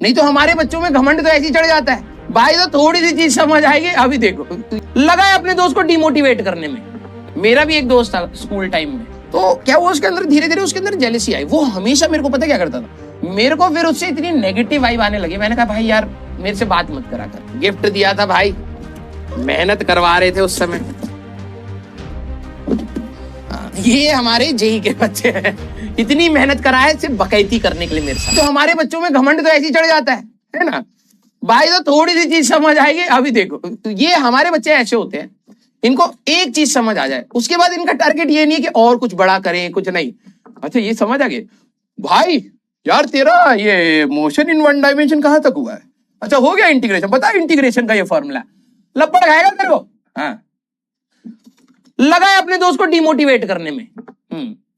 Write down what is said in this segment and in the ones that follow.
नहीं तो हमारे बच्चों में घमंड तो ऐसे ही चढ़ जाता है। भाई तो थोड़ी सी चीज समझ आएगी। अभी देखो लगा है अपने दोस्त को डिमोटिवेट करने में। मेरा भी एक दोस्त था स्कूल टाइम में, तो क्या हुआ उसके अंदर धीरे धीरे उसके अंदर जेलसी आई। वो हमेशा मेरे को पता क्या करता था, मेरे को फिर उससे इतनी नेगेटिव वाइब आने लगी। मैंने कहा भाई यार मेरे से बात मत करा कर। गिफ्ट दिया था भाई, मेहनत करवा रहे थे उस समय। ये हमारे जेई के बच्चे हैं, इतनी मेहनत कराए सिर्फ बकैती करने के लिए मेरे साथ। तो हमारे बच्चों में घमंड तो ऐसे ही चढ़ जाता है ना। भाई तो थोड़ी सी चीज समझ आएगी। अभी देखो तो ये हमारे बच्चे ऐसे होते हैं, इनको एक चीज समझ आ जाए उसके बाद इनका टारगेट ये नहीं है कि और कुछ बड़ा करें, कुछ नहीं। अच्छा ये समझ आ गए भाई, यार तेरा ये मोशन इन वन डायमेंशन कहां तक हुआ है? अच्छा हो गया इंटीग्रेशन, बता इंटीग्रेशन का ये फॉर्मूला। लपड़ खाएगा तेरे को। हाँ लगा है अपने दोस्त को डिमोटिवेट करने में।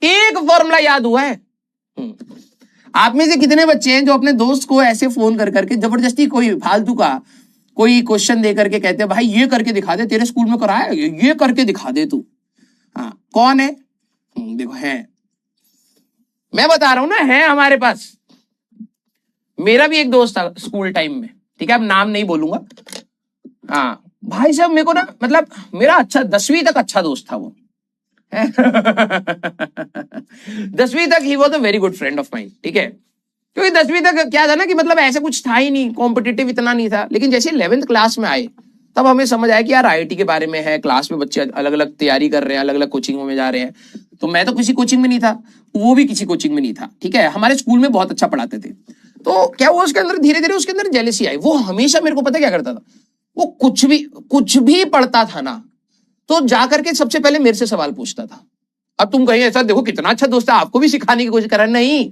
एक फॉर्मूला याद हुआ है। आप में से कितने बच्चे हैं जो अपने दोस्त को ऐसे फोन कर करके जबरदस्ती कोई फालतू का कोई क्वेश्चन दे करके कहते हैं भाई ये करके दिखा दे, तेरे स्कूल में कराया ये करके दिखा दे तू। हाँ कौन है? देखो है, मैं बता रहा हूं ना, है हमारे पास। मेरा भी एक दोस्त था स्कूल टाइम में, ठीक है अब नाम नहीं बोलूंगा। हाँ भाई साहब मेरे को ना मतलब मेरा अच्छा 10वीं तक अच्छा दोस्त था वो। 10वीं तक he was a very good friend of mine, ठीक है। क्योंकि 10वीं तक क्या था ना कि मतलब ऐसा कुछ था ही नहीं, कॉम्पिटिटिव इतना नहीं था। लेकिन जैसे 11th क्लास में आए तब हमें समझ आया कि यार आईआईटी के बारे में है, क्लास में बच्चे अलग अलग तैयारी कर रहे हैं, अलग अलग कोचिंगों में जा रहे हैं। तो मैं तो किसी कोचिंग में नहीं था, वो भी किसी कोचिंग में नहीं था, ठीक है। हमारे स्कूल में बहुत अच्छा पढ़ाते थे। तो क्या हुआ उसके अंदर धीरे धीरे उसके अंदर जेलसी आई। वो हमेशा मेरे को पता क्या करता था, वो कुछ भी पढ़ता था ना तो जाकर के सबसे पहले मेरे से सवाल पूछता था। अब तुम कहीं ऐसा देखो कितना अच्छा दोस्त है, आपको भी सिखाने की कोशिश कर रहा है, नहीं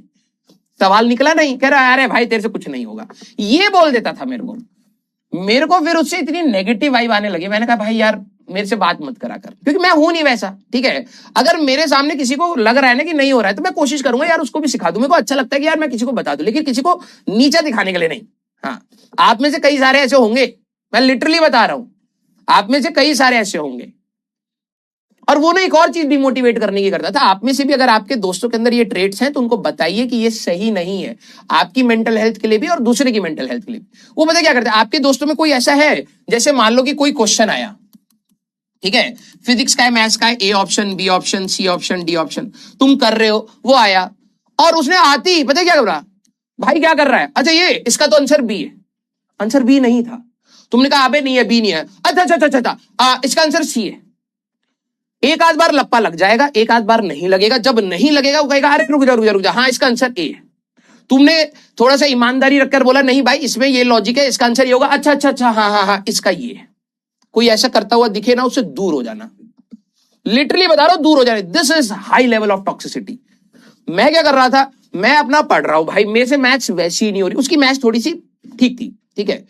सवाल निकला नहीं, कह रहा अरे भाई तेरे से कुछ नहीं होगा, ये बोल देता था मेरे को फिर उससे इतनी नेगेटिव वाइब आने लगी। मैंने कहा भाई यार मेरे से बात मत करा कर, क्योंकि मैं हूं नहीं वैसा, ठीक है। अगर मेरे सामने किसी को लग रहा है ना कि नहीं हो रहा है तो मैं कोशिश करूंगा यार उसको भी सिखा दूं। मेरे को अच्छा लगता है कि यार मैं किसी को बता दूं, लेकिन किसी को नीचा दिखाने के लिए नहीं। हाँ आप में से कई सारे ऐसे होंगे, मैं लिटरली बता रहा हूं, आप में से कई सारे ऐसे होंगे। और वो ना एक और चीज डिमोटिवेट करने की करता था। आप में से भी अगर आपके दोस्तों के अंदर ये ट्रेट्स हैं तो उनको बताइए कि ये सही नहीं है, आपकी मेंटल हेल्थ के लिए भी और दूसरे की मेंटल हेल्थ के लिए। वो पता क्या करते हैं, आपके दोस्तों में कोई ऐसा है, जैसे मान लो कि कोई क्वेश्चन आया, ठीक है, फिजिक्स का है, मैथ्स का है, A option, B option, C option, D option, तुम कर रहे हो, वो आया और उसने आती ही पता क्या कर रहा, भाई क्या कर रहा है, अच्छा ये इसका तो आंसर बी है। आंसर बी नहीं था, तुमने कहा अबे नहीं है, बी नहीं है, अच्छा अच्छा अच्छा अच्छा इसका आंसर सी है। एक आध बार लप्पा लग जाएगा, एक आध बार नहीं लगेगा। जब नहीं लगेगा वो कहेगा अरे रुक जा रुक जा रुक जा, हाँ इसका आंसर ए है। तुमने थोड़ा सा ईमानदारी रखकर बोला नहीं भाई इसमें ये लॉजिक है, इसका आंसर ये होगा, अच्छा अच्छा अच्छा हाँ हाँ हाँ इसका ये है। कोई ऐसा करता हुआ दिखे ना उससे दूर हो जाना, लिटरली बता रहा हूं दूर हो जाना। This is high level of toxicity. मैं क्या कर रहा था, मैं अपना पढ़ रहा हूं भाई, मेरे से मैथ्स वैसी ही नहीं हो रही, उसकी मैथ्स थोड़ी सी ठीक थी, ठीक है,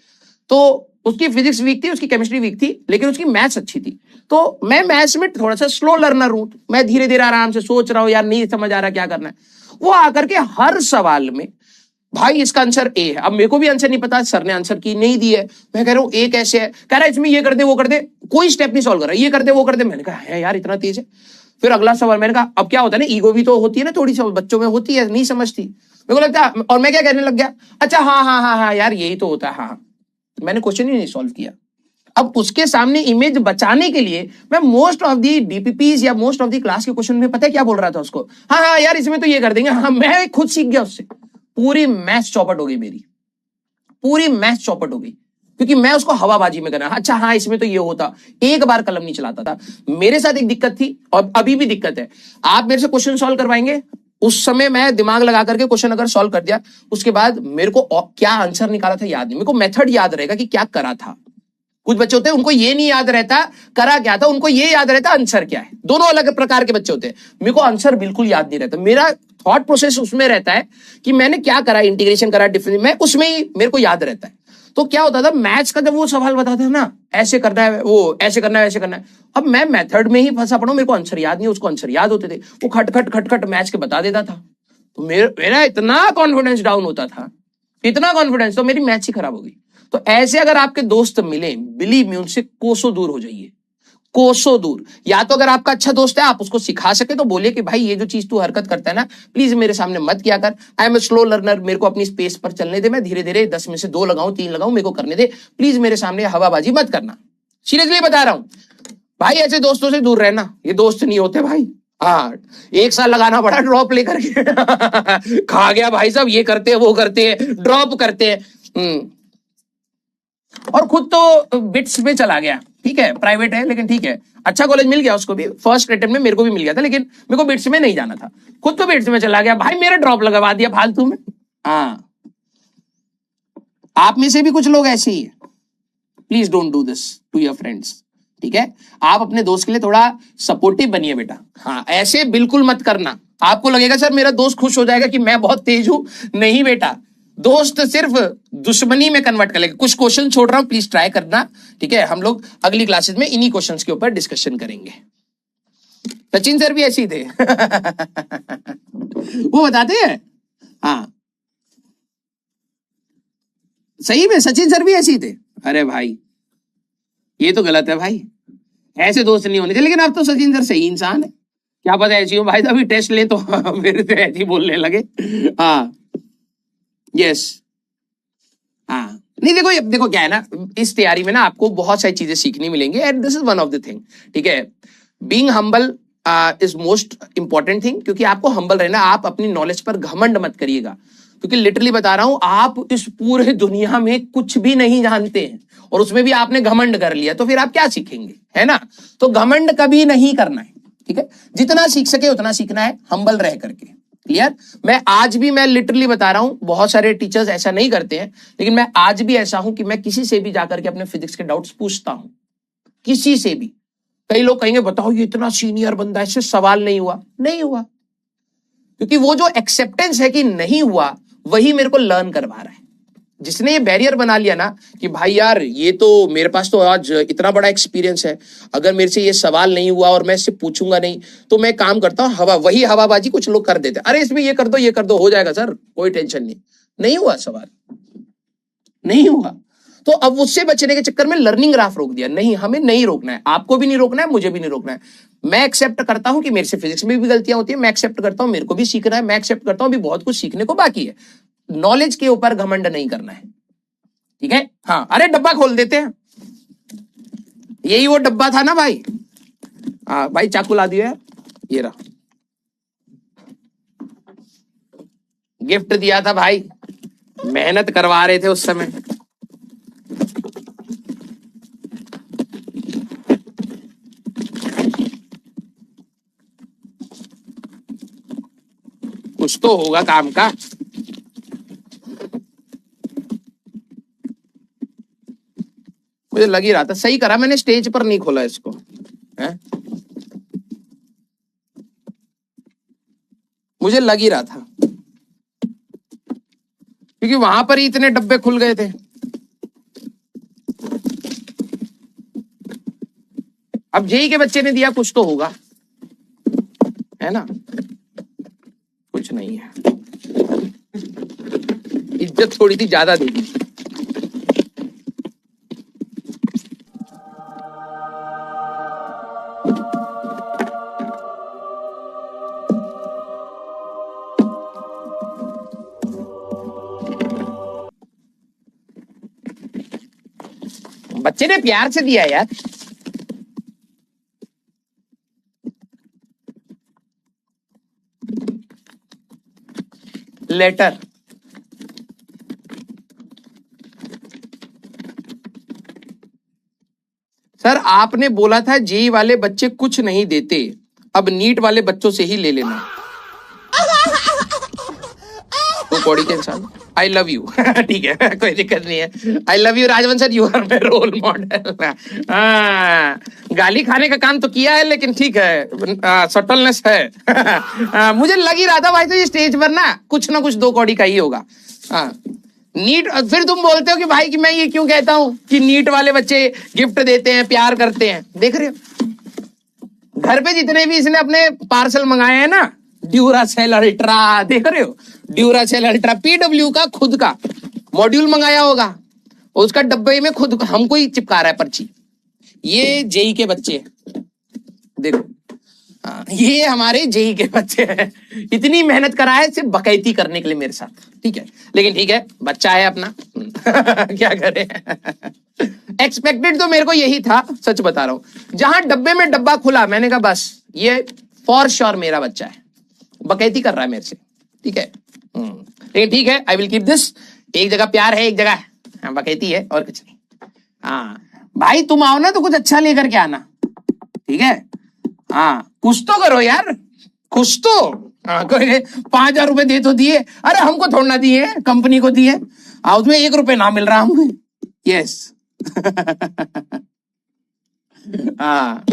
तो उसकी फिजिक्स वीक थी, उसकी केमिस्ट्री वीक थी, लेकिन उसकी मैथ्स अच्छी थी। तो मैं मैथ्स में थोड़ा सा स्लो लर्नर हूं, मैं धीरे धीरे आराम से सोच रहा हूं यार नहीं समझ आ रहा क्या करना है। वो आकर के हर सवाल में भाई इसका आंसर ए है। अब मेरे को भी आंसर नहीं पता, सर ने आंसर की नहीं दी है, मैं कह रहा हूं ए कैसे है, कह रहा है इसमें ये कर दे वो कर दे, कोई स्टेप नहीं सॉल्व कर रहा, ये कर दे वो कर दे। मैंने कहा है यार इतना तेज है। फिर अगला सवाल, मैंने कहा अब क्या होता है ना, ईगो भी तो होती है ना थोड़ी सी, बच्चों में होती है, नहीं समझती, मेरे को लगता है। और मैं क्या कहने लग गया, अच्छा हाँ हाँ हाँ हाँ यार यही तो होता है, हाँ। मैंने क्वेश्चन ही नहीं सॉल्व किया। अब उसके सामने इमेज बचाने के लिए मैं मोस्ट ऑफ दी डीपीपीज या मोस्ट ऑफ दी क्लास के क्वेश्चन में पता है क्या बोल रहा था उसको, हाँ हाँ यार इसमें तो ये कर देंगे, हाँ। मैं खुद सीख गया उससे, पूरी मैथ्स चौपट हो गई मेरी, पूरी मैथ्स चौपट हो गई, क्योंकि मैं उसको हवाबाजी में करना, अच्छा हाँ इसमें तो ये होता, एक बार कलम नहीं चलाता था। मेरे साथ एक दिक्कत थी और अभी भी दिक्कत है, आप मेरे से क्वेश्चन सॉल्व करवाएंगे, उस समय मैं दिमाग लगा करके क्वेश्चन अगर सॉल्व कर दिया, उसके बाद मेरे को क्या आंसर निकाला था याद नहीं, मेरे को मेथड याद रहेगा कि क्या करा था। कुछ बच्चे होते हैं उनको ये नहीं याद रहता करा क्या था, उनको ये याद रहता आंसर क्या है। दोनों अलग प्रकार के बच्चे होते हैं। मेरे को आंसर बिल्कुल याद नहीं रहता, मेरा थॉट प्रोसेस उसमें रहता है कि मैंने क्या करा, इंटीग्रेशन करा, डिफरेंस, मैं उसमें ही मेरे को याद रहता है। तो क्या होता था मैथ्स का जब वो सवाल बताता है ना, ऐसे करना है, वो ऐसे करना है, ऐसे करना है, अब मैं मेथड में ही फंसा पड़ा हूं, मेरे को आंसर याद नहीं, उसको आंसर याद होते थे, वो खट खट खट खट मैथ्स के बता देता था। तो मेरा इतना कॉन्फिडेंस डाउन होता था, इतना कॉन्फिडेंस, तो मेरी मैथ्स ही खराब हो गई। तो ऐसे अगर आपके दोस्त मिले, बिलीव मी, उनसे कोसों दूर हो जाइए, कोसों दूर। या तो अगर आपका अच्छा दोस्त है, आप उसको सिखा सके तो बोलिए कि भाई ये जो चीज तू हरकत करता है ना, प्लीज मेरे सामने मत किया कर। I am a slow learner, मेरे को अपनी स्पेस पर चलने दे, मैं धीरे धीरे 10 में से 2 लगाऊं 3 लगाऊं, मेरे को करने दे, प्लीज मेरे सामने हवाबाजी मत करना। सीरियसली बता रहा हूं भाई, ऐसे दोस्तों से दूर रहना, ये दोस्त नहीं होते भाई। हाँ, 1 साल लगाना पड़ा ड्रॉप लेकर के खा गया भाई साहब, ये करते हैं वो करते हैं, ड्रॉप करते हैं। और खुद तो बिट्स में चला गया, ठीक है प्राइवेट है लेकिन ठीक है, अच्छा कॉलेज मिल गया उसको भी, फर्स्ट अटेम्प्ट में मेरे को भी मिल गया था, लेकिन मेरे को बिट्स में नहीं जाना था, खुद तो बिट्स में चला गया भाई, मेरा ड्रॉप लगवा दिया फालतू में। हाँ, आप में से भी कुछ लोग ऐसे ही है, please don't do this to your friends, ठीक है। आप अपने दोस्त के लिए थोड़ा सपोर्टिव बनिए बेटा। हाँ, ऐसे बिल्कुल मत करना। आपको लगेगा सर मेरा दोस्त खुश हो जाएगा कि मैं बहुत तेज हूं, नहीं बेटा, दोस्त सिर्फ दुश्मनी में कन्वर्ट कर लेगा। कुछ क्वेश्चन छोड़ रहा हूं, प्लीज ट्राई करना, ठीक है। हम लोग अगली क्लासेस में इन्हीं क्वेश्चंस के ऊपर डिस्कशन करेंगे। सचिन सर भी ऐसे ही थे वो बताते हैं। हाँ, सही में सचिन सर भी ऐसे ही थे। अरे भाई ये तो गलत है भाई, ऐसे दोस्त नहीं होने चाहिए। लेकिन अब तो सचिन सर सही इंसान है, क्या पता ऐसी हो भाई, अभी टेस्ट ले तो मेरे से ऐसे ही बोलने लगे। हाँ, यस, हाँ, नहीं देखो, देखो क्या है ना, इस तैयारी में ना आपको बहुत सारी चीजें सीखनी मिलेंगी, and this is one of the thing, ठीक है। Being humble is most important thing, क्योंकि आपको हम्बल रहना, आप अपनी नॉलेज पर घमंड मत करिएगा, क्योंकि लिटरली बता रहा हूं, आप इस पूरे दुनिया में कुछ भी नहीं जानते हैं और उसमें भी आपने घमंड कर लिया, तो फिर आप क्या सीखेंगे, है ना। तो घमंड कभी नहीं करना है, ठीक है। जितना सीख सके उतना सीखना है, हम्बल रह करके। क्लियर। मैं आज भी, मैं लिटरली बता रहा हूं, बहुत सारे टीचर्स ऐसा नहीं करते हैं, लेकिन मैं आज भी ऐसा हूं कि मैं किसी से भी जाकर के अपने फिजिक्स के डाउट्स पूछता हूं, किसी से भी। कई लोग कहेंगे बताओ ये इतना सीनियर बंदा है, इससे सवाल नहीं हुआ, नहीं हुआ, क्योंकि वो जो एक्सेप्टेंस है कि नहीं हुआ, वही मेरे को लर्न करवा रहा है। जिसने ये बैरियर बना लिया ना कि भाई यार ये तो मेरे पास तो आज इतना बड़ा एक्सपीरियंस है, अगर मेरे से ये सवाल नहीं हुआ और मैं इससे पूछूंगा नहीं, तो मैं काम करता हूं वही हवाबाजी कुछ लोग कर देते, अरे इसमें ये कर दो हो जाएगा सर, कोई टेंशन नहीं, नहीं हुआ सवाल, नहीं हुआ। तो अब उससे बचने के चक्कर में लर्निंग ग्राफ रोक दिया। नहीं, हमें नहीं रोकना है, आपको भी नहीं रोकना है, मुझे भी नहीं रोकना है। मैं एक्सेप्ट करता हूं कि मेरे से फिजिक्स में भी गलतियां होती है, मैं एक्सेप्ट करता हूं मेरे को भी सीखना है, मैं एक्सेप्ट करता हूं अभी बहुत कुछ सीखने को बाकी है। नॉलेज के ऊपर घमंड नहीं करना है, ठीक है। हाँ, अरे डब्बा खोल देते हैं, यही वो डब्बा था ना भाई। हाँ भाई, चाकू ला दिया, ये रहा, गिफ्ट दिया था भाई, मेहनत करवा रहे थे उस समय। कुछ तो होगा काम का। मुझे लग ही रहा था, सही करा मैंने स्टेज पर नहीं खोला इसको, है? मुझे लग ही रहा था, क्योंकि वहां पर ही इतने डब्बे खुल गए थे। अब जेई के बच्चे ने दिया, कुछ तो होगा, है ना। कुछ नहीं है, इज्जत थोड़ी सी ज्यादा दे दी। बच्चे ने प्यार से दिया यार। लेटर, सर आपने बोला था जेई वाले बच्चे कुछ नहीं देते, अब नीट वाले बच्चों से ही ले लेना। तो कौड़ी के इंसान, आई लव यू ठीक है, कोई दिक्कत नहीं है, I love you Rajvansh sir, you are my role model. गाली खाने का काम तो किया है, लेकिन ठीक है, सटलनेस है। मुझे लग ही रहा था भाई, तो ये स्टेज पर ना कुछ दो कौड़ी का ही होगा। नीट, फिर तुम बोलते हो कि भाई कि मैं ये क्यों कहता हूं कि नीट वाले बच्चे गिफ्ट देते हैं, प्यार करते हैं। देख रहे हो घर पे जितने भी इसने अपने पार्सल मंगाए हैं ना, ड्यूरासेल अल्ट्रा, देख रहे हो, ड्यूरासेल अल्ट्रा, पीडब्ल्यू का खुद का मॉड्यूल मंगाया होगा, उसका डब्बे में खुद हमको ही चिपका रहा है पर्ची। ये जेई के बच्चे हैं। देखो, हाँ, ये हमारे जेई के बच्चे हैं। इतनी मेहनत करा है सिर्फ बकैती करने के लिए मेरे साथ, ठीक है। लेकिन ठीक है, बच्चा है अपना। क्या करे। एक्सपेक्टेड तो मेरे को यही था, सच बता रहा हूं। जहां डब्बे में डब्बा खुला, मैंने कहा बस ये फॉर श्योर मेरा बच्चा है, बकैती कर रहा है मेरे से, ठीक है। लेकिन ठीक है, आई विल कीप दिस। एक जगह प्यार है, एक जगह बकैती है, और कुछ नहीं। हाँ भाई, तुम आओ ना तो कुछ अच्छा लेकर के आना, ठीक है। हाँ, कुछ तो करो यार, कुछ तो। हाँ, कोई 5,000 रुपए दे तो दिए, अरे हमको थोड़ा ना दिए, कंपनी को दिए। हाँ, उसमें 1 रुपए ना मिल रहा हमें। यस। हाँ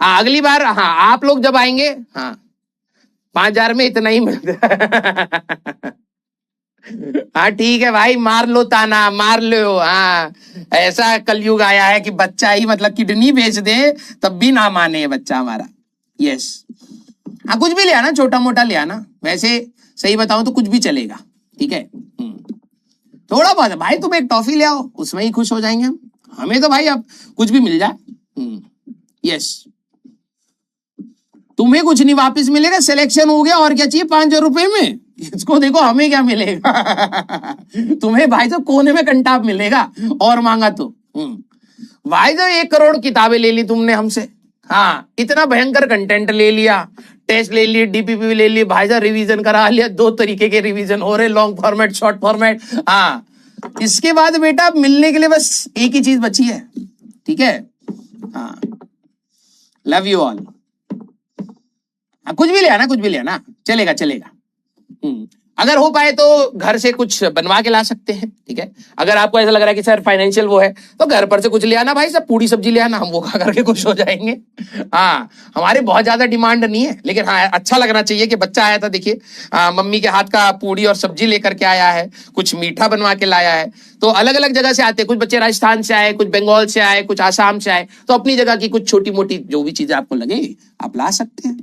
हाँ, अगली बार हाँ आप लोग जब आएंगे, हाँ 5,000 में इतना ही मिलता है। हाँ ठीक है भाई, मार लो ताना, मार लो। हाँ, ऐसा कलयुग आया है कि बच्चा ही मतलब किडनी बेच दे तब भी ना माने ये बच्चा हमारा। यस। हाँ, कुछ भी ले आना, छोटा मोटा ले आना। वैसे सही बताऊं तो कुछ भी चलेगा, ठीक है। थोड़ा बहुत भाई, तुम एक टॉफी ले आओ, उसमें ही खुश हो जाएंगे हम। हमें तो भाई अब कुछ भी मिल जाए। यस। तुम्हें कुछ नहीं वापस मिलेगा, सिलेक्शन हो गया, और क्या चाहिए 5,000 रुपए में। इसको देखो, हमें क्या मिलेगा। तुम्हें भाई तो कोने में कंटाप मिलेगा, और मांगा तो। भाई तो 1 करोड़ किताबें ले ली तुमने हमसे। हाँ, इतना भयंकर कंटेंट ले लिया, टेस्ट ले लिए, डीपीपी ले लिए, भाई साहब रिवीजन करा लिया, 2 तरीके के रिवीजन हो रहे, लॉन्ग फॉर्मेट, शॉर्ट फॉर्मेट। हाँ, इसके बाद बेटा मिलने के लिए बस एक ही चीज बची है, ठीक है। हाँ, लव यू ऑल। कुछ भी ले आना, कुछ भी ले आना, चलेगा चलेगा। अगर हो पाए तो घर से कुछ बनवा के ला सकते हैं, ठीक है। अगर आपको ऐसा लग रहा है कि सर फाइनेंशियल वो है, तो घर पर से कुछ ले आना भाई साहब, पूरी सब्जी ले आना, हम वो खा करके खुश हो जाएंगे। हाँ, हमारे बहुत ज्यादा डिमांड नहीं है, लेकिन हाँ अच्छा लगना चाहिए कि बच्चा आया था, देखिए मम्मी के हाथ का पूरी और सब्जी लेकर के आया है, कुछ मीठा बनवा के लाया है। तो अलग अलग जगह से आते हैं, कुछ बच्चे राजस्थान से आए, कुछ बंगाल से आए, कुछ आसाम से आए, तो अपनी जगह की कुछ छोटी मोटी जो भी चीजें आपको लगे आप ला सकते हैं।